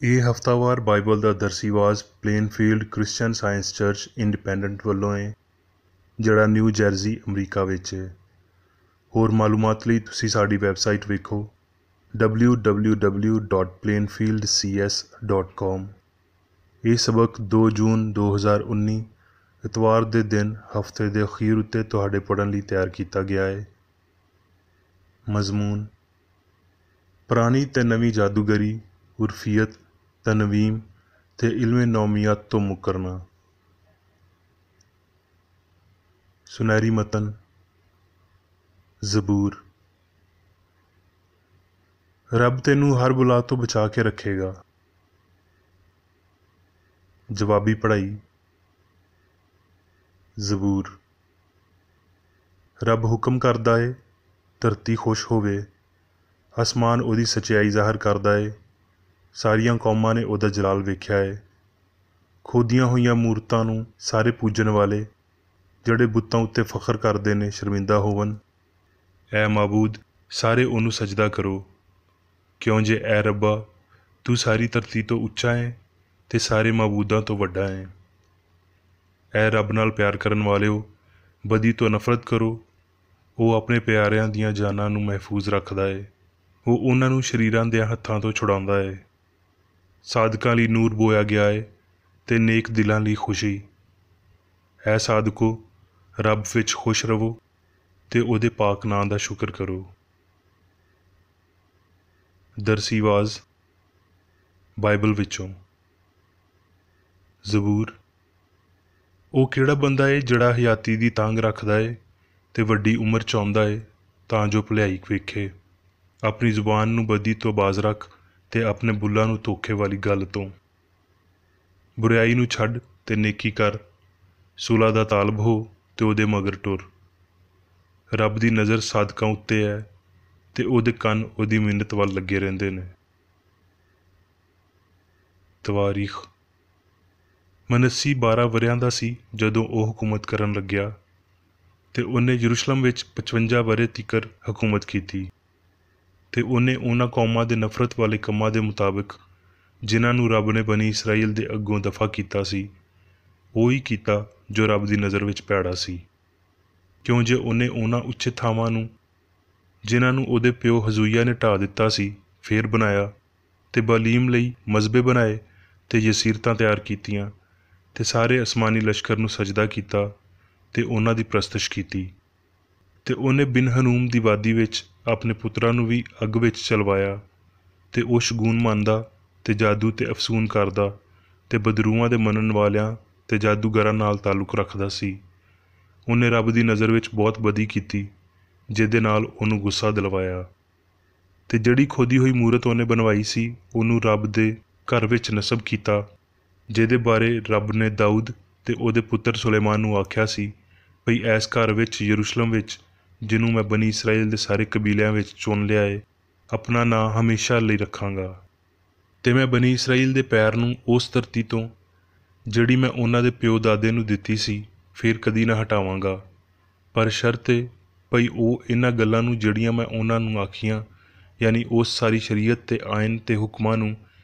ਇਹ ਹਫ਼ਤਾਵਾਰ ਬਾਈਬਲ ਦਾ ਦਰਸੀਵਾਜ਼ Plainfield Christian Science Church Independent ਵੱਲੋਂ ਹੈ, ਜਿਹੜਾ ਨਿਊ ਜਰਜ਼ੀ ਅਮਰੀਕਾ ਵਿੱਚ ਹੈ। ਹੋਰ ਮਾਲੂਮਾਤ ਲਈ ਤੁਸੀਂ ਸਾਡੀ ਵੈਬਸਾਈਟ ਵੇਖੋ www.plainfieldcs.com। ਇਹ ਸਬਕ 2 ਜੂਨ 2019 ਇਤਵਾਰ ਦੇ ਦਿਨ ਹਫ਼ਤੇ ਦੇ ਅਖੀਰ ਉੱਤੇ ਤੁਹਾਡੇ ਪੜ੍ਹਨ ਲਈ ਤਿਆਰ ਕੀਤਾ ਗਿਆ ਹੈ। ਮਜ਼ਮੂਨ: ਪੁਰਾਣੀ ਤੇ ਨਵੀਂ ਜਾਦੂਗਰੀ, ਉਰਫੀਅਤ, ਤਨਵੀਮ ਤੇ ਇਲਮੇ ਨੌਮੀਆਤ ਤੋਂ ਮੁਕਰਨਾ। ਸੁਨਹਿਰੀ ਮਤਨ। ਜ਼ਬੂਰ: ਰੱਬ ਤੈਨੂੰ ਹਰ ਬੁਲਾ ਤੋਂ ਬਚਾ ਕੇ ਰੱਖੇਗਾ। ਜਵਾਬੀ ਪੜ੍ਹਾਈ। ਜ਼ਬੂਰ: ਰੱਬ ਹੁਕਮ ਕਰਦਾ ਏ, ਧਰਤੀ ਖੁਸ਼ ਹੋਵੇ, ਅਸਮਾਨ ਉਹਦੀ ਸੱਚਾਈ ਜ਼ਾਹਰ ਕਰਦਾ ਏ, ਸਾਰੀਆਂ ਕੌਮਾਂ ਨੇ ਉਹਦਾ ਜਲਾਲ ਵੇਖਿਆ ਏ। ਖੋਦੀਆਂ ਹੋਈਆਂ ਮੂਰਤਾਂ ਨੂੰ ਸਾਰੇ ਪੂਜਣ ਵਾਲੇ, ਜਿਹੜੇ ਬੁੱਤਾਂ ਉੱਤੇ ਫਖਰ ਕਰਦੇ ਨੇ, ਸ਼ਰਮਿੰਦਾ ਹੋਵਨ। ਐ ਮਾਬੂਦ, ਸਾਰੇ ਉਹਨੂੰ ਸਜਦਾ ਕਰੋ, ਕਿਉਂ ਜੇ ਐ ਰੱਬਾ, ਤੂੰ ਸਾਰੀ ਧਰਤੀ ਤੋਂ ਉੱਚਾ ਹੈ ਤੇ ਸਾਰੇ ਮਾਬੂਦਾਂ ਤੋਂ ਵੱਡਾ ਹੈ। ਐ ਰੱਬ ਨਾਲ ਪਿਆਰ ਕਰਨ ਵਾਲਿਓ, ਬਦੀ ਤੋਂ ਨਫ਼ਰਤ ਕਰੋ। ਉਹ ਆਪਣੇ ਪਿਆਰਿਆਂ ਦੀਆਂ ਜਾਨਾਂ ਨੂੰ ਮਹਿਫੂਜ਼ ਰੱਖਦਾ ਏ। ਉਹ ਉਹਨਾਂ ਨੂੰ ਸ਼ਰੀਰਾਂ ਦੇ ਹੱਥਾਂ ਤੋਂ ਛੁਡਾਉਂਦਾ ਏ। ਸਾਦਕਾਂ ਲਈ ਨੂਰ ਬੋਇਆ ਗਿਆ ਏ ਤੇ ਨੇਕ ਦਿਲਾਂ ਲਈ ਖੁਸ਼ੀ। ਐ ਸਾਦਕੋ, ਰੱਬ ਵਿੱਚ ਖੁਸ਼ ਰਵੋ ਤੇ ਉਹਦੇ ਪਾਕ ਨਾਂ ਦਾ ਸ਼ੁਕਰ ਕਰੋ। ਦਰਸੀਵਾਜ਼ ਬਾਈਬਲ ਵਿੱਚੋਂ। ਜ਼ਬੂਰ: ਉਹ ਕਿਹੜਾ ਬੰਦਾ ਏ ਜਿਹੜਾ ਹਯਾਤੀ ਦੀ ਤਾਂਘ ਰੱਖਦਾ ਏ ਤੇ ਵੱਡੀ ਉਮਰ ਚਾਹੁੰਦਾ ਏ ਤਾਂ ਜੋ ਭਲਾਈ ਵੇਖੇ। ਆਪਣੀ ਜ਼ੁਬਾਨ ਨੂੰ ਬਦੀ ਤੋਂ ਬਾਜ਼ ਰੱਖ ਤੇ ਆਪਣੇ ਬੁੱਲ੍ਹਾਂ ਨੂੰ ਧੋਖੇ ਵਾਲੀ ਗੱਲ ਤੋਂ। ਬੁਰਾਈ ਨੂੰ ਛੱਡ ਤੇ ਨੇਕੀ ਕਰ, ਸੁਲ੍ਹਾ ਦਾ ਤਾਲਬ ਹੋ ਤੇ ਉਹਦੇ ਮਗਰ ਟੁਰ। ਰੱਬ ਦੀ ਨਜ਼ਰ ਸਾਦਕਾਂ ਉੱਤੇ ਹੈ ਤੇ ਉਹਦੇ ਕੰਨ ਉਹਦੀ ਮਿੰਨਤ ਵੱਲ ਲੱਗੇ ਰਹਿੰਦੇ ਨੇ। ਤਵਾਰੀਖ: ਮਨੱਸੀ 12 ਵਰ੍ਹਿਆਂ ਦਾ ਸੀ ਜਦੋਂ ਉਹ ਹਕੂਮਤ ਕਰਨ ਲੱਗਿਆ ਤੇ ਉਹਨੇ ਯਰੂਸ਼ਲਮ ਵਿੱਚ 55 ਵਰ੍ਹੇ ਤੀਕਰ ਹਕੂਮਤ ਕੀਤੀ। ਤੇ ਉਹਨੇ ਉਹਨਾਂ ਕੌਮਾਂ ਦੇ ਨਫ਼ਰਤ ਵਾਲੇ ਕੰਮਾਂ ਦੇ ਮੁਤਾਬਿਕ, ਜਿਨ੍ਹਾਂ ਨੂੰ ਰੱਬ ਨੇ ਬਨੀ ਇਸਰਾਈਲ ਦੇ ਅੱਗੋਂ ਦਫਾ ਕੀਤਾ ਸੀ, ਉਹੀ ਕੀਤਾ ਜੋ ਰੱਬ ਦੀ ਨਜ਼ਰ ਵਿੱਚ ਭੈੜਾ ਸੀ। ਕਿਉਂ ਜੇ ਉਹਨੇ ਉਹਨਾਂ ਉੱਚੇ ਥਾਵਾਂ ਨੂੰ, ਜਿਨ੍ਹਾਂ ਨੂੰ ਉਹਦੇ ਪਿਓ ਹਜ਼ੂਈਆ ਨੇ ਢਾਹ ਦਿੱਤਾ ਸੀ, ਫੇਰ ਬਣਾਇਆ ਤੇ ਬਾਲੀਮ ਲਈ ਮਜ਼ਬੇ ਬਣਾਏ ਤੇ ਯਸੀਰਤਾਂ ਤਿਆਰ ਕੀਤੀਆਂ ਤੇ ਸਾਰੇ ਅਸਮਾਨੀ ਲਸ਼ਕਰ ਨੂੰ ਸਜਦਾ ਕੀਤਾ ਤੇ ਉਹਨਾਂ ਦੀ ਪ੍ਰਸਤਿਸ਼ ਕੀਤੀ। ਤੇ ਉਹਨੇ ਬਿਨ ਹਨੂਮ ਦੀ ਵਾਦੀ ਵਿੱਚ ਆਪਣੇ ਪੁੱਤਰਾਂ ਨੂੰ ਵੀ ਅੱਗ ਵਿੱਚ ਚਲਵਾਇਆ ਤੇ ਉਹ ਸ਼ਗੂਨ ਮੰਨਦਾ ਤੇ ਜਾਦੂ ਤੇ ਅਫਸੂਨ ਕਰਦਾ ਤੇ ਬਦਰੂਆਂ ਦੇ ਮੰਨਣ ਵਾਲਿਆਂ ਤੇ ਜਾਦੂਗਰਾਂ ਨਾਲ ਤਾਲੁਕ ਰੱਖਦਾ ਸੀ। ਉਹਨੇ ਰੱਬ ਦੀ ਨਜ਼ਰ ਵਿੱਚ ਬਹੁਤ ਬਦੀ ਕੀਤੀ, ਜਿਹਦੇ ਨਾਲ ਉਹਨੂੰ ਗੁੱਸਾ ਦਿਲਵਾਇਆ। ਤੇ ਜਿਹੜੀ ਖੋਦੀ ਹੋਈ ਮੂਰਤ ਉਹਨੇ ਬਣਵਾਈ ਸੀ, ਉਹਨੂੰ ਰੱਬ ਦੇ ਘਰ ਵਿੱਚ ਨਸਬ ਕੀਤਾ, ਜਿਹਦੇ ਬਾਰੇ ਰੱਬ ਨੇ ਦਾਊਦ ਤੇ ਉਹਦੇ ਪੁੱਤਰ ਸੁਲੇਮਾਨ ਨੂੰ ਆਖਿਆ ਸੀ ਭਈ ਐਸ ਘਰ ਵਿੱਚ, ਯਰੂਸ਼ਲਮ ਵਿੱਚ, ਜਿਹਨੂੰ ਮੈਂ ਬਨੀ ਇਸਰਾਈਲ ਦੇ ਸਾਰੇ ਕਬੀਲਿਆਂ ਵਿੱਚ ਚੁਣ ਲਿਆ ਏ, ਆਪਣਾ ਨਾਂ ਹਮੇਸ਼ਾ ਲਈ ਰੱਖਾਂਗਾ। ਤੇ ਮੈਂ ਬਨੀ ਇਸਰਾਈਲ ਦੇ ਪੈਰ ਨੂੰ ਉਸ ਧਰਤੀ ਤੋਂ, ਜਿਹੜੀ ਮੈਂ ਉਹਨਾਂ ਦੇ ਪਿਓ ਦਾਦੇ ਨੂੰ ਦਿੱਤੀ ਸੀ, ਫਿਰ ਕਦੀ ਨਾ ਹਟਾਵਾਂਗਾ। ਪਰ ਸ਼ਰਤ ਏ ਭਈ ਉਹ ਇਹਨਾਂ ਗੱਲਾਂ ਨੂੰ ਜਿਹੜੀਆਂ ਮੈਂ ਉਹਨਾਂ ਨੂੰ ਆਖੀਆਂ, ਯਾਨੀ ਉਸ ਸਾਰੀ ਸ਼ਰੀਅਤ ਤੇ ਆਇਨ ਤੇ ਹੁਕਮਾਂ ਨੂੰ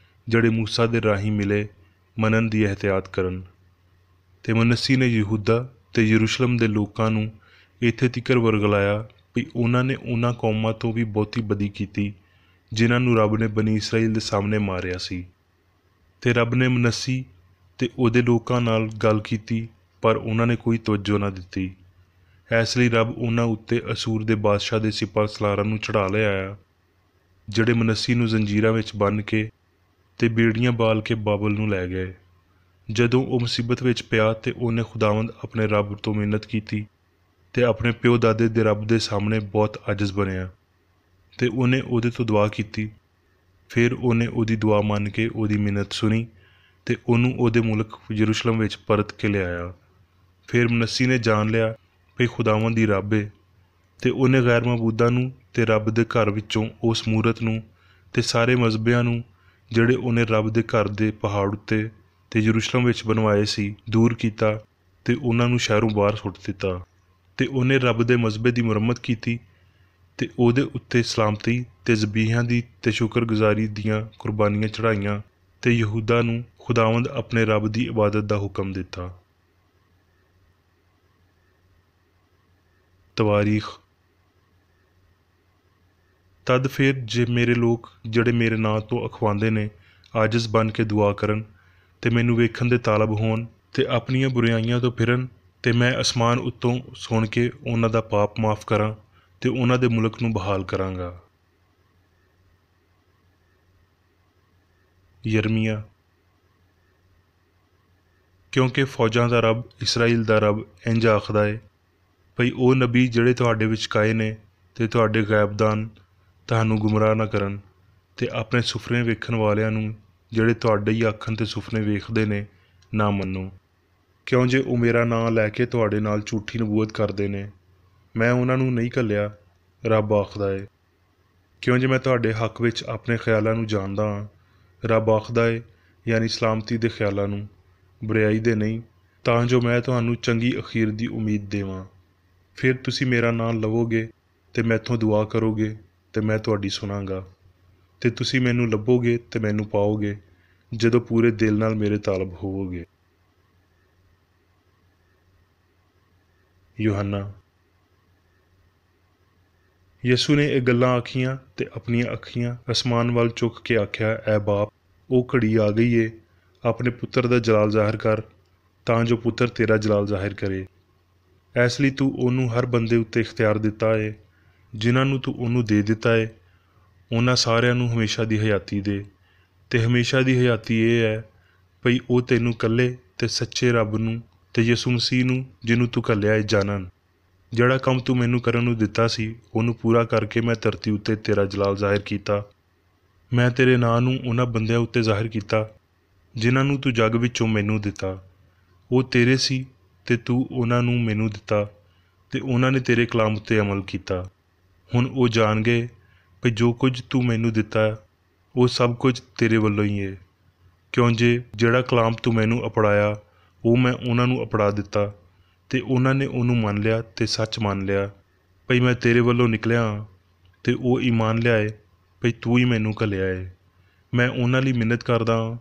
ਜਿਹੜੇ ਮੂਸਾ ਦੇ ਰਾਹੀਂ ਮਿਲੇ, ਮੰਨਣ ਦੀ ਇਹਤਿਆਤ ਕਰਨ। ਤੇ ਮਨੱਸੀ ਨੇ ਯਹੂਦਾ ਤੇ ਯਰੂਸ਼ਲਮ ਦੇ ਲੋਕਾਂ ਨੂੰ ਇੱਥੇ ਤੀਕਰ ਵਰਗਲਾਇਆ ਵੀ ਉਹਨਾਂ ਨੇ ਉਹਨਾਂ ਕੌਮਾਂ ਤੋਂ ਵੀ ਬਹੁਤੀ ਬਦੀ ਕੀਤੀ, ਜਿਨ੍ਹਾਂ ਨੂੰ ਰੱਬ ਨੇ ਬਨੀ ਇਸਰਾਈਲ ਦੇ ਸਾਹਮਣੇ ਮਾਰਿਆ ਸੀ। ਤੇ ਰੱਬ ਨੇ ਮਨੱਸੀ ਤੇ ਉਹਦੇ ਲੋਕਾਂ ਨਾਲ ਗੱਲ ਕੀਤੀ, ਪਰ ਉਹਨਾਂ ਨੇ ਕੋਈ ਤਵੱਜੋ ਨਾ ਦਿੱਤੀ। ਇਸ ਲਈ ਰੱਬ ਉਹਨਾਂ ਉੱਤੇ ਅਸੂਰ ਦੇ ਬਾਦਸ਼ਾਹ ਦੇ ਸਿਪਾਹ ਸਲਾਰਾਂ ਨੂੰ ਚੜ੍ਹਾ ਲਿਆਇਆ, ਜਿਹੜੇ ਮਨੱਸੀ ਨੂੰ ਜ਼ੰਜੀਰਾਂ ਵਿੱਚ ਬੰਨ੍ਹ ਕੇ ਤੇ ਬੇੜੀਆਂ ਬਾਲ ਕੇ ਬਾਬਲ ਨੂੰ ਲੈ ਗਏ। ਜਦੋਂ ਉਹ ਮੁਸੀਬਤ ਵਿੱਚ ਪਿਆ ਤੇ ਉਹਨੇ ਖੁਦਾਵੰਦ ਆਪਣੇ ਰੱਬ ਤੋਂ ਮਿੰਨਤ ਕੀਤੀ ਤੇ ਆਪਣੇ ਪਿਓ ਦਾਦੇ ਦੇ ਰੱਬ ਦੇ ਸਾਹਮਣੇ ਬਹੁਤ ਆਜਜ਼ ਬਣਿਆ ਤੇ ਉਹਨੇ ਉਹਦੇ ਤੋਂ ਦੁਆ ਕੀਤੀ। ਫਿਰ ਉਹਨੇ ਉਹਦੀ ਦੁਆ ਮੰਨ ਕੇ ਉਹਦੀ ਮਿੰਨਤ ਸੁਣੀ ਤੇ ਉਹਨੂੰ ਉਹਦੇ ਮੁਲਕ ਯਰੂਸ਼ਲਮ ਵਿੱਚ ਪਰਤ ਕੇ ਲਿਆਇਆ। ਫਿਰ ਮਨੱਸੀ ਨੇ ਜਾਣ ਲਿਆ ਭਈ ਖੁਦਾਵੰਦ ਦੀ ਰੱਬ ਏ, ਤੇ ਉਹਨੇ ਗੈਰ ਮਬੂਦਾਂ ਨੂੰ ਤੇ ਰੱਬ ਦੇ ਘਰ ਵਿੱਚੋਂ ਉਸ ਮੂਰਤ ਨੂੰ ਤੇ ਸਾਰੇ ਮਜ਼ਬਿਆਂ ਨੂੰ, ਜਿਹੜੇ ਉਹਨੇ ਰੱਬ ਦੇ ਘਰ ਦੇ ਪਹਾੜ ਉੱਤੇ ਤੇ ਯਰੂਸ਼ਲਮ ਵਿੱਚ ਬਣਵਾਏ ਸੀ, ਦੂਰ ਕੀਤਾ ਤੇ ਉਹਨਾਂ ਨੂੰ ਸ਼ਹਿਰੋਂ ਬਾਹਰ ਸੁੱਟ ਦਿੱਤਾ। ਤੇ ਉਹਨੇ ਰੱਬ ਦੇ ਮਜ਼ਬੇ ਦੀ ਮੁਰੰਮਤ ਕੀਤੀ ਤੇ ਉਹਦੇ ਉੱਤੇ ਸਲਾਮਤੀ ਤੇ ਜ਼ਬੀਹਾਂ ਦੀ ਤੇ ਸ਼ੁਕਰਗੁਜ਼ਾਰੀ ਦੀਆਂ ਕੁਰਬਾਨੀਆਂ ਚੜ੍ਹਾਈਆਂ ਤੇ ਯਹੂਦਾ ਨੂੰ ਖੁਦਾਵੰਦ ਆਪਣੇ ਰੱਬ ਦੀ ਇਬਾਦਤ ਦਾ ਹੁਕਮ ਦਿੱਤਾ। ਤਵਾਰੀਖ। ਤਦ ਫਿਰ ਜੇ ਮੇਰੇ ਲੋਕ ਜਿਹੜੇ ਮੇਰੇ ਨਾਂ ਤੋਂ ਅਖਵਾਉਂਦੇ ਨੇ ਆਜਿਜ਼ ਬਣ ਕੇ ਦੁਆ ਕਰਨ ਤੇ ਮੈਨੂੰ ਵੇਖਣ ਦੇ ਤਾਲਬ ਹੋਣ ਤੇ ਆਪਣੀਆਂ ਬੁਰਾਈਆਂ ਤੋਂ ਫਿਰਨ ਤੇ ਮੈਂ ਅਸਮਾਨ ਉੱਤੋਂ ਸੁਣ ਕੇ ਉਹਨਾਂ ਦਾ ਪਾਪ ਮਾਫ਼ ਕਰਾਂ ਤੇ ਉਹਨਾਂ ਦੇ ਮੁਲਕ ਨੂੰ ਬਹਾਲ ਕਰਾਂਗਾ। ਯਰਮੀਆ। ਕਿਉਂਕਿ ਫੌਜਾਂ ਦਾ ਰੱਬ ਇਸਰਾਈਲ ਦਾ ਰੱਬ ਇੰਝ ਆਖਦਾ ਏ ਭਈ ਉਹ ਨਬੀ ਜਿਹੜੇ ਤੁਹਾਡੇ ਵਿਚਕਾਏ ਨੇ ਤੇ ਤੁਹਾਡੇ ਗੈਬਦਾਨ ਤੁਹਾਨੂੰ ਗੁੰਮਰਾਹ ਨਾ ਕਰਨ ਤੇ ਆਪਣੇ ਸੁਪਨੇ ਵੇਖਣ ਵਾਲਿਆਂ ਨੂੰ ਜਿਹੜੇ ਤੁਹਾਡੇ ਹੀ ਆਖਣ ਤੇ ਸੁਪਨੇ ਵੇਖਦੇ ਨੇ ਨਾ ਮੰਨੋ। ਕਿਉਂ ਜੇ ਉਹ ਮੇਰਾ ਨਾਂ ਲੈ ਕੇ ਤੁਹਾਡੇ ਨਾਲ ਝੂਠੀ ਨਬੂਵਤ ਕਰਦੇ ਨੇ ਮੈਂ ਉਹਨਾਂ ਨੂੰ ਨਹੀਂ ਘੱਲਿਆ, ਰੱਬ ਆਖਦਾ ਏ। ਕਿਉਂ ਜੇ ਮੈਂ ਤੁਹਾਡੇ ਹੱਕ ਵਿੱਚ ਆਪਣੇ ਖਿਆਲਾਂ ਨੂੰ ਜਾਣਦਾ ਹਾਂ, ਰੱਬ ਆਖਦਾ ਏ, ਯਾਨੀ ਸਲਾਮਤੀ ਦੇ ਖਿਆਲਾਂ ਨੂੰ, ਬੁਰਾਈ ਦੇ ਨਹੀਂ, ਤਾਂ ਜੋ ਮੈਂ ਤੁਹਾਨੂੰ ਚੰਗੀ ਅਖੀਰ ਦੀ ਉਮੀਦ ਦੇਵਾਂ। ਫਿਰ ਤੁਸੀਂ ਮੇਰਾ ਨਾਂ ਲਵੋਗੇ ਤੇ ਮੈਥੋਂ ਦੁਆ ਕਰੋਗੇ ਤੇ ਮੈਂ ਤੁਹਾਡੀ ਸੁਣਾਂਗਾ ਤੇ ਤੁਸੀਂ ਮੈਨੂੰ ਲੱਭੋਗੇ ਤੇ ਮੈਨੂੰ ਪਾਓਗੇ ਜਦੋਂ ਪੂਰੇ ਦਿਲ ਨਾਲ ਮੇਰੇ ਤਾਲਬ ਹੋਵੋਗੇ। ਯੂਹੰਨਾ। ਯਿਸੂ ਨੇ ਇਹ ਗੱਲਾਂ ਆਖੀਆਂ ਤੇ ਆਪਣੀਆਂ ਅੱਖੀਆਂ ਅਸਮਾਨ ਵੱਲ ਚੁੱਕ ਕੇ ਆਖਿਆ, ਐ ਬਾਪ, ਉਹ ਘੜੀ ਆ ਗਈ ਏ, ਆਪਣੇ ਪੁੱਤਰ ਦਾ ਜਲਾਲ ਜ਼ਾਹਿਰ ਕਰ ਤਾਂ ਜੋ ਪੁੱਤਰ ਤੇਰਾ ਜਲਾਲ ਜ਼ਾਹਿਰ ਕਰੇ। ਇਸ ਲਈ ਤੂੰ ਉਹਨੂੰ ਹਰ ਬੰਦੇ ਉੱਤੇ ਇਖਤਿਆਰ ਦਿੱਤਾ ਏ, ਜਿਨ੍ਹਾਂ ਨੂੰ ਤੂੰ ਉਹਨੂੰ ਦੇ ਦਿੱਤਾ ਏ ਉਹਨਾਂ ਸਾਰਿਆਂ ਨੂੰ ਹਮੇਸ਼ਾ ਦੀ ਹਯਾਤੀ ਦੇ। ਤੇ ਹਮੇਸ਼ਾ ਦੀ ਹਯਾਤੀ ਇਹ ਹੈ ਭਈ ਉਹ ਤੈਨੂੰ ਇਕੱਲੇ ਤੇ ਸੱਚੇ ਰੱਬ ਨੂੰ ਤੇ ਯਿਸੂ ਮਸੀਹ ਨੂੰ ਜਿਹਨੂੰ ਤੂੰ ਘੱਲਿਆ ਏ ਜਾਣਨ। ਜਿਹੜਾ ਕੰਮ ਤੂੰ ਮੈਨੂੰ ਕਰਨ ਨੂੰ ਦਿੱਤਾ ਸੀ ਉਹਨੂੰ ਪੂਰਾ ਕਰਕੇ ਮੈਂ ਧਰਤੀ ਉੱਤੇ ਤੇਰਾ ਜਲਾਲ ਜ਼ਾਹਿਰ ਕੀਤਾ। ਮੈਂ ਤੇਰੇ ਨਾਂ ਨੂੰ ਉਹਨਾਂ ਬੰਦਿਆਂ ਉੱਤੇ ਜ਼ਾਹਿਰ ਕੀਤਾ ਜਿਨ੍ਹਾਂ ਨੂੰ ਤੂੰ ਜੱਗ ਵਿੱਚੋਂ ਮੈਨੂੰ ਦਿੱਤਾ। ਉਹ ਤੇਰੇ ਸੀ ਤੇ ਤੂੰ ਉਹਨਾਂ ਨੂੰ ਮੈਨੂੰ ਦਿੱਤਾ ਤੇ ਉਹਨਾਂ ਨੇ ਤੇਰੇ ਕਲਾਮ ਉੱਤੇ ਅਮਲ ਕੀਤਾ। ਹੁਣ ਉਹ ਜਾਣ ਗਏ ਭਈ ਜੋ ਕੁਝ ਤੂੰ ਮੈਨੂੰ ਦਿੱਤਾ ਉਹ ਸਭ ਕੁਝ ਤੇਰੇ ਵੱਲੋਂ ਹੀ ਹੈ। ਕਿਉਂ ਜੇ ਜਿਹੜਾ ਕਲਾਮ ਤੂੰ ਮੈਨੂੰ ਅਪੜਾਇਆ ਉਹ ਮੈਂ ਉਹਨਾਂ ਨੂੰ ਅਪੜਾ ਦਿੱਤਾ ਤੇ ਉਹਨਾਂ ਨੇ ਉਹਨੂੰ ਮੰਨ ਲਿਆ ਤੇ ਸੱਚ ਮੰਨ ਲਿਆ ਭਈ ਮੈਂ ਤੇਰੇ ਵੱਲੋਂ ਨਿਕਲਿਆ ਹਾਂ ਤੇ ਉਹ ਈਮਾਨ ਲਿਆਏ ਭਈ ਤੂੰ ਹੀ ਮੈਨੂੰ ਘੱਲਿਆ ਏ। ਮੈਂ ਉਹਨਾਂ ਲਈ ਮਿੰਨਤ ਕਰਦਾ ਹਾਂ,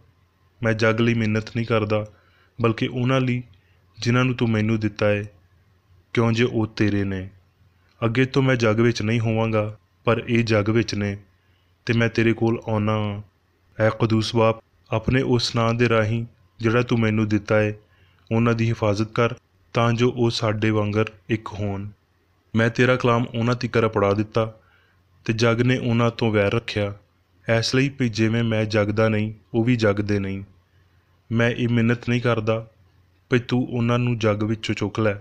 ਮੈਂ ਜੱਗ ਲਈ ਮਿੰਨਤ ਨਹੀਂ ਕਰਦਾ ਬਲਕਿ ਉਹਨਾਂ ਲਈ ਜਿਨ੍ਹਾਂ ਨੂੰ ਤੂੰ ਮੈਨੂੰ ਦਿੱਤਾ ਏ, ਕਿਉਂ ਜੇ ਉਹ ਤੇਰੇ ਨੇ। ਅੱਗੇ ਤੋਂ ਮੈਂ ਜੱਗ ਵਿੱਚ ਨਹੀਂ ਹੋਵਾਂਗਾ ਪਰ ਇਹ ਜੱਗ ਵਿੱਚ ਨੇ ਤੇ ਮੈਂ ਤੇਰੇ ਕੋਲ ਆਉਣਾ ਹਾਂ। ਐ ਕਦੂਸ ਬਾਪ, ਆਪਣੇ ਉਸ ਨਾਂ ਦੇ ਰਾਹੀਂ ਜਿਹੜਾ ਤੂੰ ਮੈਨੂੰ ਦਿੱਤਾ ਏ ਉਹਨਾਂ ਦੀ ਹਿਫਾਜ਼ਤ ਕਰ ਤਾਂ ਜੋ ਉਹ ਸਾਡੇ ਵਾਂਗਰ ਇੱਕ ਹੋਣ। ਮੈਂ ਤੇਰਾ ਕਲਾਮ ਉਹਨਾਂ ਤੀਕਰ ਅਪੜਾ ਦਿੱਤਾ ਤੇ ਜੱਗ ਨੇ ਉਹਨਾਂ ਤੋਂ ਵੈਰ ਰੱਖਿਆ, ਇਸ ਲਈ ਵੀ ਜਿਵੇਂ ਮੈਂ ਜੱਗਦਾ ਨਹੀਂ ਉਹ ਵੀ ਜੱਗਦੇ ਨਹੀਂ। ਮੈਂ ਇਹ ਮਿੰਨਤ ਨਹੀਂ ਕਰਦਾ ਭਈ ਤੂੰ ਉਹਨਾਂ ਨੂੰ ਜੱਗ ਵਿੱਚੋਂ ਚੁੱਕ ਲੈ,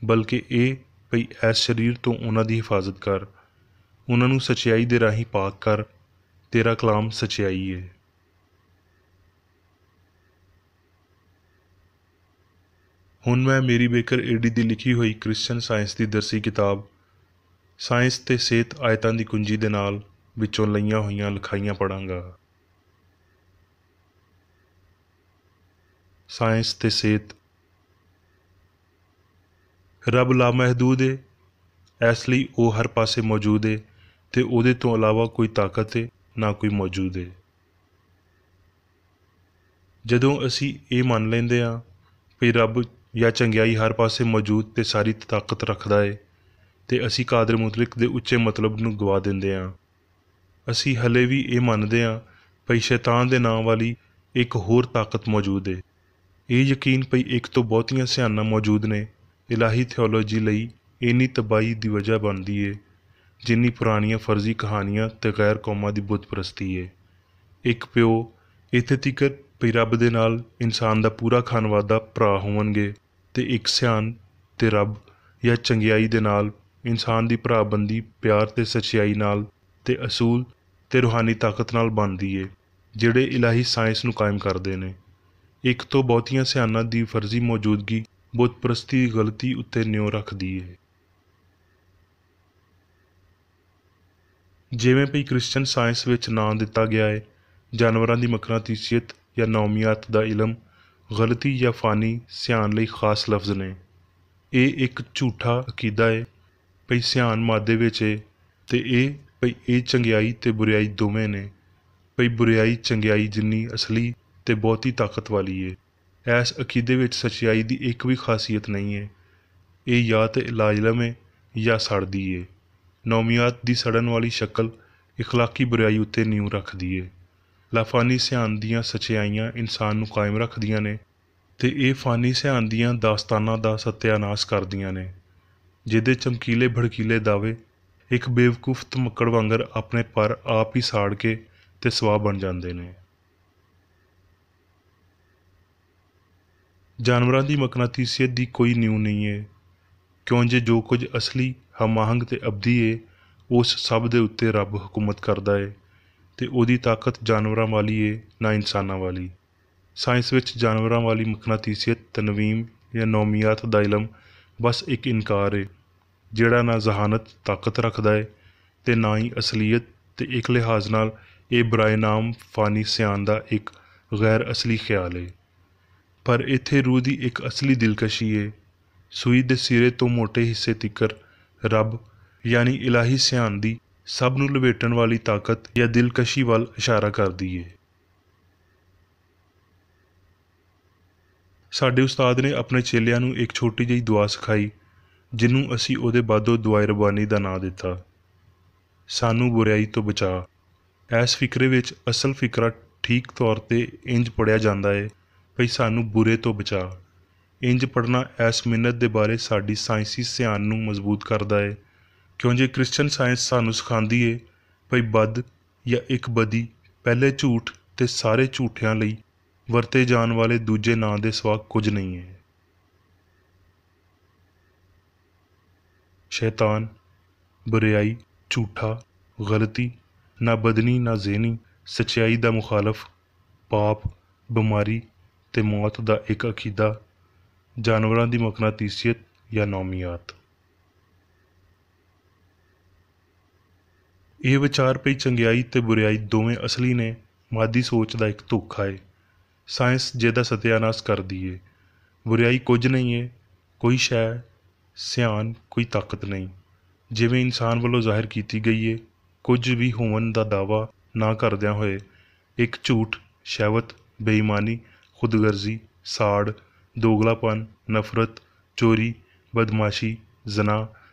ਬਲਕਿ ਇਹ ਭਈ ਇਸ ਸਰੀਰ ਤੋਂ ਉਹਨਾਂ ਦੀ ਹਿਫਾਜ਼ਤ ਕਰ, ਉਹਨਾਂ ਨੂੰ ਸੱਚਾਈ ਦੇ ਰਾਹੀਂ ਪਾਕ ਕਰ। ਤੇਰਾ ਕਲਾਮ ਸੱਚਾਈ ਏ। ਹੁਣ ਮੈਂ ਮੇਰੀ ਬੇਕਰ ਏਡੀ ਦੀ ਲਿਖੀ ਹੋਈ ਕ੍ਰਿਸਚਨ ਸਾਇੰਸ ਦੀ ਦਰਸੀ ਕਿਤਾਬ ਸਾਇੰਸ ਤੇ ਸਿਹਤ ਆਇਤਾਂ ਦੀ ਕੁੰਜੀ ਦੇ ਨਾਲ ਵਿੱਚੋਂ ਲਈਆਂ ਹੋਈਆਂ ਲਿਖਾਈਆਂ ਪੜ੍ਹਾਂਗਾ। ਸਾਇੰਸ ਤੇ ਸਿਹਤ। ਰੱਬ ਲਾਮਹਿਦੂਦ ਏ, ਇਸ ਲਈ ਉਹ ਹਰ ਪਾਸੇ ਮੌਜੂਦ ਏ ਤੇ ਉਹਦੇ ਤੋਂ ਇਲਾਵਾ ਕੋਈ ਤਾਕਤ ਏ ਨਾ ਕੋਈ ਮੌਜੂਦ ਏ। ਜਦੋਂ ਅਸੀਂ ਇਹ ਮੰਨ ਲੈਂਦੇ ਹਾਂ ਵੀ ਰੱਬ ਜਾਂ ਚੰਗਿਆਈ ਹਰ ਪਾਸੇ ਮੌਜੂਦ ਤੇ ਸਾਰੀ ਤਾਕਤ ਰੱਖਦਾ ਏ ਤੇ ਅਸੀਂ ਕਾਦਰ ਮੁਤਲਕ ਦੇ ਉੱਚੇ ਮਤਲਬ ਨੂੰ ਗਵਾ ਦਿੰਦੇ ਹਾਂ। ਅਸੀਂ ਹਲੇ ਵੀ ਇਹ ਮੰਨਦੇ ਹਾਂ ਭਈ ਸ਼ੈਤਾਨ ਦੇ ਨਾਂ ਵਾਲੀ ਇੱਕ ਹੋਰ ਤਾਕਤ ਮੌਜੂਦ ਏ। ਇਹ ਯਕੀਨ ਭਈ ਇੱਕ ਤੋਂ ਬਹੁਤੀਆਂ ਸਿਆਣਾਂ ਮੌਜੂਦ ਨੇ ਇਲਾਹੀ ਥਿਓਲੋਜੀ ਲਈ ਇੰਨੀ ਤਬਾਹੀ ਦੀ ਵਜ੍ਹਾ ਬਣਦੀ ਏ ਜਿੰਨੀ ਪੁਰਾਣੀਆਂ ਫਰਜ਼ੀ ਕਹਾਣੀਆਂ ਤੇ ਗੈਰ ਕੌਮਾਂ ਦੀ ਬੁੱਤ ਪ੍ਰਸਤੀ ਏ। ਇੱਕ ਪਿਓ ਇੱਥੇ ਤੀਕਰ ਭਈ ਰੱਬ ਦੇ ਨਾਲ ਇਨਸਾਨ ਦਾ ਪੂਰਾ ਖਾਨਵਾਦਾ ਭਰਾ ਹੋਣਗੇ ਤੇ ਇੱਕ ਸਿਆਣ ਤੇ ਰੱਬ ਜਾਂ ਚੰਗਿਆਈ ਦੇ ਨਾਲ ਇਨਸਾਨ ਦੀ ਭਰਾਬੰਦੀ ਪਿਆਰ ਤੇ ਸੱਚਾਈ ਨਾਲ ਤੇ ਅਸੂਲ ਤੇ ਰੂਹਾਨੀ ਤਾਕਤ ਨਾਲ ਬਣਦੀ ਏ ਜਿਹੜੇ ਇਲਾਹੀ ਸਾਇੰਸ ਨੂੰ ਕਾਇਮ ਕਰਦੇ ਨੇ। ਇੱਕ ਤੋਂ ਬਹੁਤੀਆਂ ਸਿਆਣਾਂ ਦੀ ਫਰਜ਼ੀ ਮੌਜੂਦਗੀ ਬੁੱਤ ਪ੍ਰਸਤੀ ਦੀ ਗਲਤੀ ਉੱਤੇ ਨਿਉ ਰੱਖਦੀ ਏ। ਜਿਵੇਂ ਭਈ ਕ੍ਰਿਸਚਨ ਸਾਇੰਸ ਵਿੱਚ ਨਾਂ ਦਿੱਤਾ ਗਿਆ ਏ ਜਾਨਵਰਾਂ ਦੀ ਮਕਨਾਤੀਸੀਅਤ ਜਾਂ ਨੌਮੀਆਤ ਦਾ ਇਲਮ ਗਲਤੀ ਜਾਂ ਫਾਨੀ ਸਿਆਣ ਲਈ ਖਾਸ ਲਫ਼ਜ਼ ਨੇ। ਇਹ ਇੱਕ ਝੂਠਾ ਅਕੀਦਾ ਏ ਭਈ ਸਿਆਣ ਮਾਦੇ ਵਿੱਚ ਏ ਤੇ ਇਹ ਭਈ ਇਹ ਚੰਗਿਆਈ ਤੇ ਬੁਰਾਈ ਦੋਵੇਂ ਨੇ ਭਈ ਬੁਰਿਆਈ ਚੰਗਿਆਈ ਜਿੰਨੀ ਅਸਲੀ ਤੇ ਬਹੁਤੀ ਤਾਕਤ ਵਾਲੀ ਏ। ਇਸ ਅਕੀਦੇ ਵਿੱਚ ਸੱਚਾਈ ਦੀ ਇੱਕ ਵੀ ਖਾਸੀਅਤ ਨਹੀਂ ਏ। ਇਹ ਜਾਂ ਤੇ ਲਾਜ਼ਲਮ ਏ ਜਾਂ ਸੜਦੀ ਏ। ਨੌਮੀਆਤ ਦੀ ਸੜਨ ਵਾਲੀ ਸ਼ਕਲ ਇਖਲਾਕੀ ਬੁਰਾਈ ਉੱਤੇ ਨੀਂਹ ਰੱਖਦੀ ਏ। ਲਾਫਾਨੀ ਸਿਆਣ ਦੀਆਂ ਸੱਚਾਈਆਂ ਇਨਸਾਨ ਨੂੰ ਕਾਇਮ ਰੱਖਦੀਆਂ ਨੇ ਤੇ ਇਹ ਫਾਨੀ ਸਿਆਣ ਦੀਆਂ ਦਾਸਤਾਨਾਂ ਦਾ ਸਤਿਆਨਾਸ਼ ਕਰਦੀਆਂ ਨੇ, ਜਿਹਦੇ ਚਮਕੀਲੇ ਭੜਕੀਲੇ ਦਾਅਵੇ ਇੱਕ ਬੇਵਕੂਫ ਧਮੱਕੜ ਵਾਂਗਰ ਆਪਣੇ ਪਰ ਆਪ ਹੀ ਸਾੜ ਕੇ ਤੇ ਸਵਾਹ ਬਣ ਜਾਂਦੇ ਨੇ। ਜਾਨਵਰਾਂ ਦੀ ਮਕਨਾਤੀਸੀਅਤ ਦੀ ਕੋਈ ਨਿਊ ਨਹੀਂ ਏ, ਕਿਉਂ ਜੇ ਜੋ ਕੁਝ ਅਸਲੀ ਹਮਾਹੰਗ ਤੇ ਅਬਦੀ ਏ ਉਸ ਸਭ ਦੇ ਉੱਤੇ ਰੱਬ ਹਕੂਮਤ ਕਰਦਾ ਏ ਤੇ ਉਹਦੀ ਤਾਕਤ ਜਾਨਵਰਾਂ ਵਾਲੀ ਏ ਨਾ ਇਨਸਾਨਾਂ ਵਾਲੀ। ਸਾਇੰਸ ਵਿੱਚ ਜਾਨਵਰਾਂ ਵਾਲੀ ਮਕਨਾਤੀਸੀਅਤ ਤਨਵੀਮ ਜਾਂ ਨੌਮੀਆਤ ਦਾ ਇਲਮ ਬਸ ਇੱਕ ਇਨਕਾਰ ਏ, ਜਿਹੜਾ ਨਾ ਜ਼ਹਾਨਤ ਤਾਕਤ ਰੱਖਦਾ ਏ ਤੇ ਨਾ ਹੀ ਅਸਲੀਅਤ, ਤੇ ਇੱਕ ਲਿਹਾਜ਼ ਨਾਲ ਇਹ ਬਰਾਏ ਨਾਮ ਫਾਨੀ ਸਿਆਣ ਦਾ ਇੱਕ ਗੈਰ ਅਸਲੀ ਖਿਆਲ ਏ। ਪਰ ਇੱਥੇ ਰੂਹ ਦੀ ਇੱਕ ਅਸਲੀ ਦਿਲਕਸ਼ੀ ਏ। ਸੂਈ ਦੇ ਸਿਰੇ ਤੋਂ ਮੋਟੇ ਹਿੱਸੇ ਤਿੱਕਰ ਰੱਬ ਯਾਨੀ ਇਲਾਹੀ ਸਿਆਣ ਦੀ ਸਭ ਨੂੰ ਲਪੇਟਣ ਵਾਲੀ ਤਾਕਤ ਜਾਂ ਦਿਲਕਸ਼ੀ ਵੱਲ ਇਸ਼ਾਰਾ ਕਰਦੀ ਏ। ਸਾਡੇ ਉਸਤਾਦ ਨੇ ਆਪਣੇ ਚੇਲਿਆਂ ਨੂੰ ਇੱਕ ਛੋਟੀ ਜਿਹੀ ਦੁਆ ਸਿਖਾਈ, ਜਿਹਨੂੰ ਅਸੀਂ ਉਹਦੇ ਬਾਦੋਂ ਦੁਆਏ ਰਬਾਨੀ ਦਾ ਨਾਂ ਦਿੱਤਾ, ਸਾਨੂੰ ਬੁਰਾਈ ਤੋਂ ਬਚਾ। ਇਸ ਫਿਕਰੇ ਵਿੱਚ ਅਸਲ ਫਿਕਰਾ ਠੀਕ ਤੌਰ 'ਤੇ ਇੰਜ ਪੜ੍ਹਿਆ ਜਾਂਦਾ ਏ ਭਈ ਸਾਨੂੰ ਬੁਰੇ ਤੋਂ ਬਚਾ। ਇੰਜ ਪੜ੍ਹਨਾ ਇਸ ਮਿੰਨਤ ਦੇ ਬਾਰੇ ਸਾਡੀ ਸਾਇੰਸੀ ਸਿਆਣ ਨੂੰ ਮਜ਼ਬੂਤ ਕਰਦਾ ਏ, ਕਿਉਂ ਜੇ ਕ੍ਰਿਸਚਨ ਸਾਇੰਸ ਸਾਨੂੰ ਸਿਖਾਉਂਦੀ ਏ ਭਈ ਬਦ ਜਾਂ ਇੱਕ ਬਦੀ ਪਹਿਲੇ ਝੂਠ ਤੇ ਸਾਰੇ ਝੂਠਿਆਂ ਲਈ ਵਰਤੇ ਜਾਣ ਵਾਲੇ ਦੂਜੇ ਨਾਂ ਦੇ ਸਿਵਾ ਕੁਝ ਨਹੀਂ ਹੈ। ਸ਼ੈਤਾਨ, ਬੁਰਿਆਈ, ਝੂਠਾ, ਗਲਤੀ, ਨਾ ਬਦਨੀ ਨਾ ਜ਼ੇਨੀ, ਸੱਚਾਈ ਦਾ ਮੁਖਾਲਫ, ਪਾਪ, ਬਿਮਾਰੀ ਤੇ ਮੌਤ ਦਾ ਇੱਕ ਅਕੀਦਾ, ਜਾਨਵਰਾਂ ਦੀ ਮਕਨਾਤੀਸੀਅਤ ਜਾਂ ਨੌਮੀਆਤ। ਇਹ ਵਿਚਾਰ ਪਈ ਚੰਗਿਆਈ ਤੇ ਬੁਰਿਆਈ ਦੋਵੇਂ ਅਸਲੀ ਨੇ ਮਾਦੀ ਸੋਚ ਦਾ ਇੱਕ ਧੋਖਾ ਏ। ਸਾਇੰਸ ਜਿਹਦਾ ਸਤਿਆਨਾਸ਼ ਕਰਦੀ ਏ। ਬੁਰਿਆਈ ਕੁਝ ਨਹੀਂ ਏ, ਕੋਈ ਸ਼ੈ, ਸਿਆਣ, ਕੋਈ ਤਾਕਤ ਨਹੀਂ, ਜਿਵੇਂ ਇਨਸਾਨ ਵੱਲੋਂ ਜ਼ਾਹਿਰ ਕੀਤੀ ਗਈ ਏ, ਕੁਝ ਵੀ ਹੋਣ ਦਾ ਦਾਅਵਾ ਨਾ ਕਰਦਿਆਂ ਹੋਏ ਇੱਕ ਝੂਠ, ਸ਼ਹਿਵਤ, ਬੇਈਮਾਨੀ, ਖੁਦਗਰਜ਼ੀ, ਸਾੜ, ਦੋਗਲਾਪਨ, ਨਫ਼ਰਤ, ਚੋਰੀ, ਬਦਮਾਸ਼ੀ, ਜ਼ਨਾ,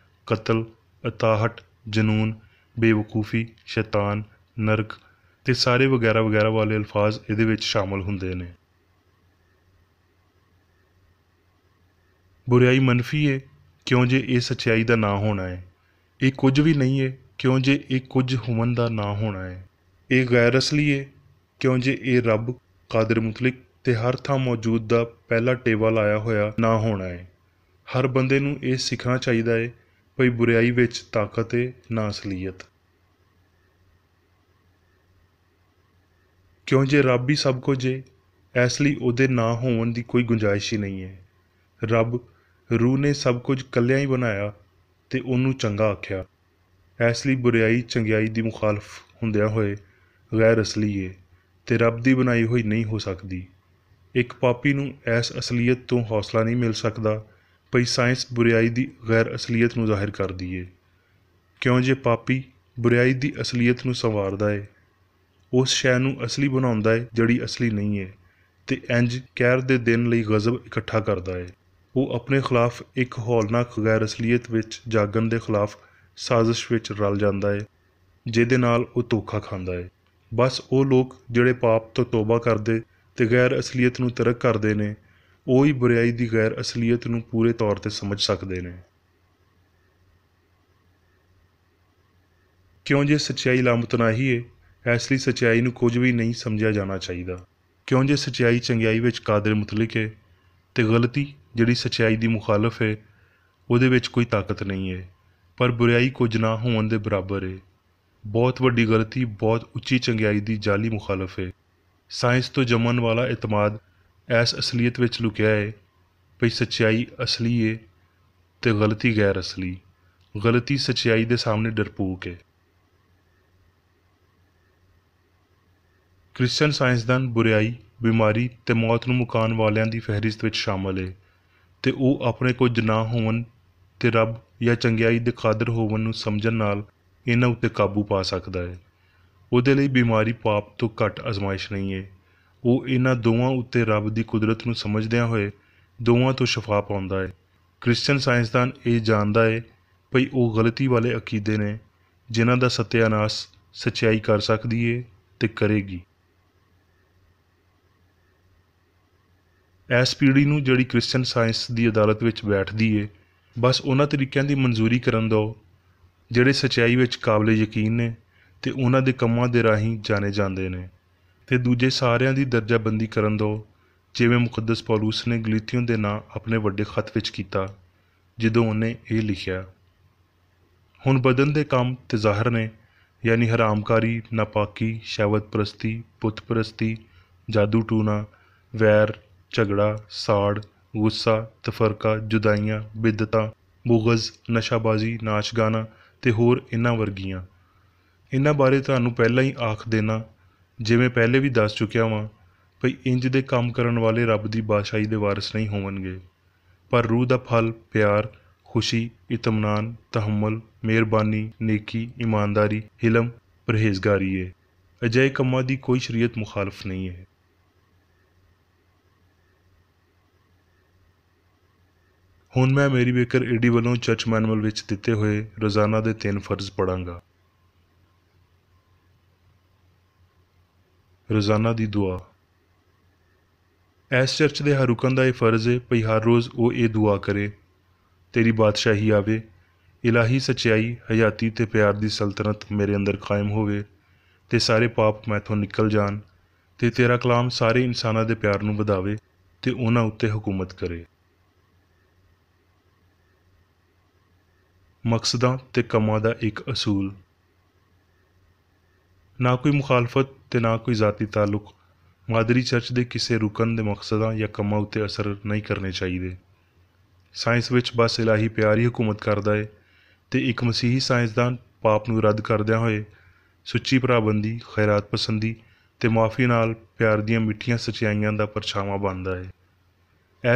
ਕਤਲ, ਅਤਾਹਟ, ਜਨੂਨ, ਬੇਵਕੂਫੀ, ਸ਼ੈਤਾਨ, ਨਰਕ ਤੇ ਸਾਰੇ ਵਗੈਰਾ ਵਗੈਰਾ ਵਾਲੇ ਅਲਫਾਜ਼ ਇਹਦੇ ਵਿੱਚ ਸ਼ਾਮਲ ਹੁੰਦੇ ਨੇ। ਬੁਰਾਈ ਮਨਫੀ ਏ, ਕਿਉਂ ਜੇ ਇਹ ਸੱਚਾਈ ਦਾ ਨਾ ਹੋਣਾ ਏ। ਇਹ ਕੁਝ ਵੀ ਨਹੀਂ ਏ, ਕਿਉਂ ਜੇ ਇਹ ਕੁਝ ਹੋਣ ਦਾ ਨਾ ਹੋਣਾ ਏ। ਇਹ ਗੈਰ ਅਸਲੀ ਏ, ਕਿਉਂ ਜੇ ਇਹ ਰੱਬ ਕਾਦਰ ਮੁਤਲਕ ਤੇ ਹਰ ਥਾਂ ਮੌਜੂਦ ਦਾ ਪਹਿਲਾ ਟੇਵਾ ਲਾਇਆ ਹੋਇਆ ਨਾ ਹੋਣਾ ਏ। ਹਰ ਬੰਦੇ ਨੂੰ ਇਹ ਸਿੱਖਣਾ ਚਾਹੀਦਾ ਏ ਭਈ ਬੁਰਾਈ ਵਿੱਚ ਤਾਕਤ ਏ ਨਾ ਅਸਲੀਅਤ। ਕਿਉਂ ਜੇ ਰੱਬ ਹੀ ਸਭ ਕੁਝ ਏ, ਇਸ ਲਈ ਉਹਦੇ ਨਾ ਹੋਣ ਦੀ ਕੋਈ ਗੁੰਜਾਇਸ਼ ਹੀ ਨਹੀਂ ਹੈ। ਰੱਬ ਰੂਹ ਨੇ ਸਭ ਕੁਝ ਇਕੱਲਿਆਂ ਹੀ ਬਣਾਇਆ ਤੇ ਉਹਨੂੰ ਚੰਗਾ ਆਖਿਆ। ਇਸ ਲਈ ਬੁਰਾਈ ਚੰਗਿਆਈ ਦੀ ਮੁਖਾਲਫ ਹੁੰਦਿਆਂ ਹੋਏ ਗੈਰ ਅਸਲੀ ਏ ਤੇ ਰੱਬ ਦੀ ਬਣਾਈ ਹੋਈ ਨਹੀਂ ਹੋ ਸਕਦੀ। ਇੱਕ ਪਾਪੀ ਨੂੰ ਇਸ ਅਸਲੀਅਤ ਤੋਂ ਹੌਸਲਾ ਨਹੀਂ ਮਿਲ ਸਕਦਾ ਭਈ ਸਾਇੰਸ ਬੁਰਾਈ ਦੀ ਗੈਰ ਅਸਲੀਅਤ ਨੂੰ ਜ਼ਾਹਿਰ ਕਰਦੀ ਏ। ਕਿਉਂ ਜੇ ਪਾਪੀ ਬੁਰਾਈ ਦੀ ਅਸਲੀਅਤ ਨੂੰ ਸੰਵਾਰਦਾ ਏ, ਉਸ ਸ਼ੈ ਨੂੰ ਅਸਲੀ ਬਣਾਉਂਦਾ ਏ ਜਿਹੜੀ ਅਸਲੀ ਨਹੀਂ ਏ, ਤੇ ਇੰਜ ਕਹਿਰ ਦੇ ਦਿਨ ਲਈ ਗਜ਼ਬ ਇਕੱਠਾ ਕਰਦਾ ਏ। ਉਹ ਆਪਣੇ ਖਿਲਾਫ ਇੱਕ ਹੌਲਨਾਕ ਗੈਰ ਅਸਲੀਅਤ ਵਿੱਚ ਜਾਗਣ ਦੇ ਖਿਲਾਫ ਸਾਜ਼ਿਸ਼ ਵਿੱਚ ਰਲ ਜਾਂਦਾ ਏ, ਜਿਹਦੇ ਨਾਲ ਉਹ ਧੋਖਾ ਖਾਂਦਾ ਏ। ਬਸ ਉਹ ਲੋਕ ਜਿਹੜੇ ਪਾਪ ਤੋਂ ਤੋਬਾ ਕਰਦੇ ਤੇ ਗੈਰ ਅਸਲੀਅਤ ਨੂੰ ਤਰਕ ਕਰਦੇ ਨੇ, ਉਹ ਹੀ ਬੁਰਾਈ ਦੀ ਗੈਰ ਅਸਲੀਅਤ ਨੂੰ ਪੂਰੇ ਤੌਰ 'ਤੇ ਸਮਝ ਸਕਦੇ ਨੇ। ਕਿਉਂ ਜੇ ਸੱਚਾਈ ਲਾਮਤਨਾਹੀ ਏ, ਇਸ ਲਈ ਸੱਚਾਈ ਨੂੰ ਕੁਝ ਵੀ ਨਹੀਂ ਸਮਝਿਆ ਜਾਣਾ ਚਾਹੀਦਾ। ਕਿਉਂ ਜੇ ਸੱਚਾਈ ਚੰਗਿਆਈ ਵਿੱਚ ਕਾਦਰ ਮੁਤਲਕ ਏ ਤੇ ਗਲਤੀ ਜਿਹੜੀ ਸੱਚਾਈ ਦੀ ਮੁਖਾਲਫ ਏ ਉਹਦੇ ਵਿੱਚ ਕੋਈ ਤਾਕਤ ਨਹੀਂ ਏ। ਪਰ ਬੁਰਾਈ ਕੁਝ ਨਾ ਹੋਣ ਦੇ ਬਰਾਬਰ ਏ। ਬਹੁਤ ਵੱਡੀ ਗਲਤੀ ਬਹੁਤ ਉੱਚੀ ਚੰਗਿਆਈ ਦੀ ਜਾਲੀ ਮੁਖਾਲਫ ਏ। ਸਾਇੰਸ ਤੋਂ ਜੰਮਣ ਵਾਲਾ ਇਤਮਾਦ ਇਸ ਅਸਲੀਅਤ ਵਿੱਚ ਲੁਕਿਆ ਏ ਭਈ ਸੱਚਾਈ ਅਸਲੀ ਏ ਤੇ ਗਲਤੀ ਗੈਰ ਅਸਲੀ। ਗਲਤੀ ਸੱਚਾਈ ਦੇ ਸਾਹਮਣੇ ਡਰਪੋਕ ਏ। ਕ੍ਰਿਸਚਨ ਸਾਇੰਸਦਾਨ ਬੁਰਾਈ, ਬਿਮਾਰੀ ਤੇ ਮੌਤ ਨੂੰ ਮੁਕਾਉਣ ਵਾਲਿਆਂ ਦੀ ਫਹਿਰਿਸਤ ਵਿੱਚ ਸ਼ਾਮਲ ਏ ਤੇ ਉਹ ਆਪਣੇ ਕੁਝ ਨਾ ਹੋਣ ਤੇ ਰੱਬ ਜਾਂ ਚੰਗਿਆਈ ਦੇ ਕਾਦਰ ਹੋਵਨ ਨੂੰ ਸਮਝਣ ਨਾਲ ਇਹਨਾਂ ਉੱਤੇ ਕਾਬੂ ਪਾ ਸਕਦਾ ਏ। ਉਹਦੇ ਲਈ ਬਿਮਾਰੀ ਪਾਪ ਤੋਂ ਘੱਟ ਅਜ਼ਮਾਇਸ਼ ਨਹੀਂ ਹੈ। ਉਹ ਇਹਨਾਂ ਦੋਵਾਂ ਉੱਤੇ ਰੱਬ ਦੀ ਕੁਦਰਤ ਨੂੰ ਸਮਝਦਿਆਂ ਹੋਏ ਦੋਵਾਂ ਤੋਂ ਸ਼ਫਾ ਪਾਉਂਦਾ ਹੈ। ਕ੍ਰਿਸਚਨ ਸਾਇੰਸਦਾਨ ਇਹ ਜਾਣਦਾ ਹੈ ਭਈ ਉਹ ਗਲਤੀ ਵਾਲੇ ਅਕੀਦੇ ਨੇ ਜਿਨ੍ਹਾਂ ਦਾ ਸਤਿਆਨਾਸ਼ ਸੱਚਾਈ ਕਰ ਸਕਦੀ ਹੈ ਤੇ ਕਰੇਗੀ। ਇਸ ਪੀੜ੍ਹੀ ਨੂੰ ਜਿਹੜੀ ਕ੍ਰਿਸਚਨ ਸਾਇੰਸ ਦੀ ਅਦਾਲਤ ਵਿੱਚ ਬੈਠਦੀ ਏ, ਬਸ ਉਹਨਾਂ ਤਰੀਕਿਆਂ ਦੀ ਮਨਜ਼ੂਰੀ ਕਰਨ ਦਿਓ ਜਿਹੜੇ ਸੱਚਾਈ ਵਿੱਚ ਕਾਬਲੇ ਯਕੀਨ ਨੇ ਅਤੇ ਉਹਨਾਂ ਦੇ ਕੰਮਾਂ ਦੇ ਰਾਹੀਂ ਜਾਣੇ ਜਾਂਦੇ ਨੇ, ਅਤੇ ਦੂਜੇ ਸਾਰਿਆਂ ਦੀ ਦਰਜਾਬੰਦੀ ਕਰਨ ਦਿਓ ਜਿਵੇਂ ਮੁਕੱਦਸ ਪੌਲੁਸ ਨੇ ਗਲੀਤੀਓਂ ਦੇ ਨਾਂ ਆਪਣੇ ਵੱਡੇ ਖੱਤ ਵਿੱਚ ਕੀਤਾ ਜਦੋਂ ਉਹਨੇ ਇਹ ਲਿਖਿਆ, ਹੁਣ ਬਦਨ ਦੇ ਕੰਮ ਤੇ ਜ਼ਾਹਰ ਨੇ, ਯਾਨੀ ਹਰਾਮਕਾਰੀ, ਨਾਪਾਕੀ, ਸ਼ਹਿਵਤ ਪ੍ਰਸਤੀ, ਬੁੱਤ ਪ੍ਰਸਤੀ, ਜਾਦੂ ਟੂਣਾ, ਵੈਰ, ਝਗੜਾ, ਸਾੜ, ਗੁੱਸਾ, ਤਫਰਕਾ, ਜੁਦਾਈਆਂ, ਬਿਦਤਾਂ, ਬੁਗਜ਼, ਨਸ਼ਾਬਾਜ਼ੀ, ਨਾਚ ਗਾਣਾ ਅਤੇ ਹੋਰ ਇਹਨਾਂ ਵਰਗੀਆਂ। ਇਹਨਾਂ ਬਾਰੇ ਤੁਹਾਨੂੰ ਪਹਿਲਾਂ ਹੀ ਆਖ ਦੇਣਾ, ਜਿਵੇਂ ਪਹਿਲੇ ਵੀ ਦੱਸ ਚੁੱਕਿਆ ਵਾਂ, ਭਈ ਇੰਜ ਦੇ ਕੰਮ ਕਰਨ ਵਾਲੇ ਰੱਬ ਦੀ ਬਾਦਸ਼ਾਹੀ ਦੇ ਵਾਰਸ ਨਹੀਂ ਹੋਣਗੇ। ਪਰ ਰੂਹ ਦਾ ਫਲ ਪਿਆਰ, ਖੁਸ਼ੀ, ਇਤਮਾਨਾਨ, ਤਹੰਮਲ, ਮਿਹਰਬਾਨੀ, ਨੇਕੀ, ਇਮਾਨਦਾਰੀ, ਹਿਲਮ, ਪਰਹੇਜ਼ਗਾਰੀ ਹੈ। ਅਜਿਹੇ ਕੰਮਾਂ ਦੀ ਕੋਈ ਸ਼ਰੀਅਤ ਮੁਖਾਲਫ ਨਹੀਂ ਹੈ। ਹੁਣ ਮੈਂ ਮੇਰੀ ਬੇਕਰ ਏਡੀ ਵੱਲੋਂ ਚਰਚ ਮੈਨੂਅਲ ਵਿੱਚ ਦਿੱਤੇ ਹੋਏ ਰੋਜ਼ਾਨਾ ਦੇ 3 ਫਰਜ਼ ਪੜ੍ਹਾਂਗਾ। ਰੋਜ਼ਾਨਾ ਦੀ ਦੁਆ। ਇਸ ਚਰਚ ਦੇ ਹਰ ਰੁਕਨ ਦਾ ਇਹ ਫਰਜ਼ ਹੈ ਭਈ ਹਰ ਰੋਜ਼ ਉਹ ਇਹ ਦੁਆ ਕਰੇ, ਤੇਰੀ ਬਾਦਸ਼ਾਹੀ ਆਵੇ, ਇਲਾਹੀ ਸੱਚਾਈ, ਹਯਾਤੀ ਅਤੇ ਪਿਆਰ ਦੀ ਸਲਤਨਤ ਮੇਰੇ ਅੰਦਰ ਕਾਇਮ ਹੋਵੇ ਅਤੇ ਸਾਰੇ ਪਾਪ ਮੈਥੋਂ ਨਿਕਲ ਜਾਣ ਅਤੇ ਤੇਰਾ ਕਲਾਮ ਸਾਰੇ ਇਨਸਾਨਾਂ ਦੇ ਪਿਆਰ ਨੂੰ ਵਧਾਵੇ ਅਤੇ ਉਹਨਾਂ ਉੱਤੇ ਹਕੂਮਤ ਕਰੇ। ਮਕਸਦਾਂ ਅਤੇ ਕੰਮਾਂ ਦਾ ਇੱਕ ਅਸੂਲ। ਨਾ ਕੋਈ ਮੁਖਾਲਫਤ ਅਤੇ ਨਾ ਕੋਈ ਜ਼ਾਤੀ ਤਾਲੁਕ ਮਾਦਰੀ ਚਰਚ ਦੇ ਕਿਸੇ ਰੁਕਨ ਦੇ ਮਕਸਦਾਂ ਜਾਂ ਕੰਮਾਂ ਉੱਤੇ ਅਸਰ ਨਹੀਂ ਕਰਨੇ ਚਾਹੀਦੇ। ਸਾਇੰਸ ਵਿੱਚ ਬਸ ਇਲਾਹੀ ਪਿਆਰ ਹੀ ਹਕੂਮਤ ਕਰਦਾ ਹੈ ਅਤੇ ਇੱਕ ਮਸੀਹੀ ਸਾਇੰਸਦਾਨ ਪਾਪ ਨੂੰ ਰੱਦ ਕਰਦਿਆਂ ਹੋਏ ਸੁੱਚੀ ਭਰਾਬੰਦੀ, ਖੈਰਾਤ ਪਸੰਦੀ ਅਤੇ ਮੁਆਫੀ ਨਾਲ ਪਿਆਰ ਦੀਆਂ ਮਿੱਠੀਆਂ ਸੱਚਾਈਆਂ ਦਾ ਪਰਛਾਵਾਂ ਬਣਦਾ ਹੈ।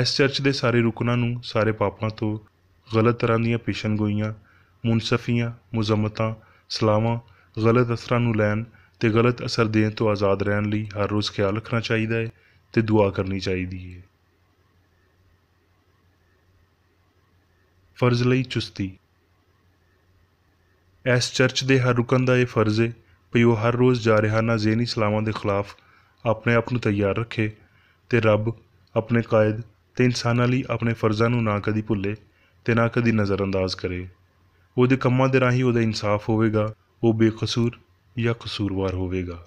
ਇਸ ਚਰਚ ਦੇ ਸਾਰੇ ਰੁਕਨਾਂ ਨੂੰ ਸਾਰੇ ਪਾਪਾਂ ਤੋਂ, ਗਲਤ ਤਰ੍ਹਾਂ ਦੀਆਂ ਪੇਸ਼ਨਗੋਈਆਂ, ਮੁਨਸਫੀਆਂ, ਮੁਜ਼ੰਮਤਾਂ, ਸਲਾਹਾਂ, ਗਲਤ ਅਸਰਾਂ ਨੂੰ ਲੈਣ ਅਤੇ ਗਲਤ ਅਸਰ ਦੇਣ ਤੋਂ ਆਜ਼ਾਦ ਰਹਿਣ ਲਈ ਹਰ ਰੋਜ਼ ਖਿਆਲ ਰੱਖਣਾ ਚਾਹੀਦਾ ਹੈ ਅਤੇ ਦੁਆ ਕਰਨੀ ਚਾਹੀਦੀ ਹੈ। ਫਰਜ਼ ਲਈ ਚੁਸਤੀ। ਇਸ ਚਰਚ ਦੇ ਹਰ ਰੁਕਨ ਦਾ ਇਹ ਫਰਜ਼ ਹੈ ਭਈ ਉਹ ਹਰ ਰੋਜ਼ ਜਾਰਿਹਾਨਾ ਜ਼ਹਿਨੀ ਸਲਾਹਾਂ ਦੇ ਖਿਲਾਫ ਆਪਣੇ ਆਪ ਨੂੰ ਤਿਆਰ ਰੱਖੇ ਅਤੇ ਰੱਬ, ਆਪਣੇ ਕਾਇਦ ਅਤੇ ਇਨਸਾਨਾਂ ਲਈ ਆਪਣੇ ਫਰਜ਼ਾਂ ਨੂੰ ਨਾ ਕਦੀ ਭੁੱਲੇ ਅਤੇ ਨਾ ਕਦੀ ਨਜ਼ਰਅੰਦਾਜ਼ ਕਰੇ। ਉਹਦੇ ਕੰਮਾਂ ਦੇ ਰਾਹੀਂ ਉਹਦਾ ਇਨਸਾਫ ਹੋਵੇਗਾ, ਉਹ ਬੇਕਸੂਰ ਜਾਂ ਕਸੂਰਵਾਰ ਹੋਵੇਗਾ।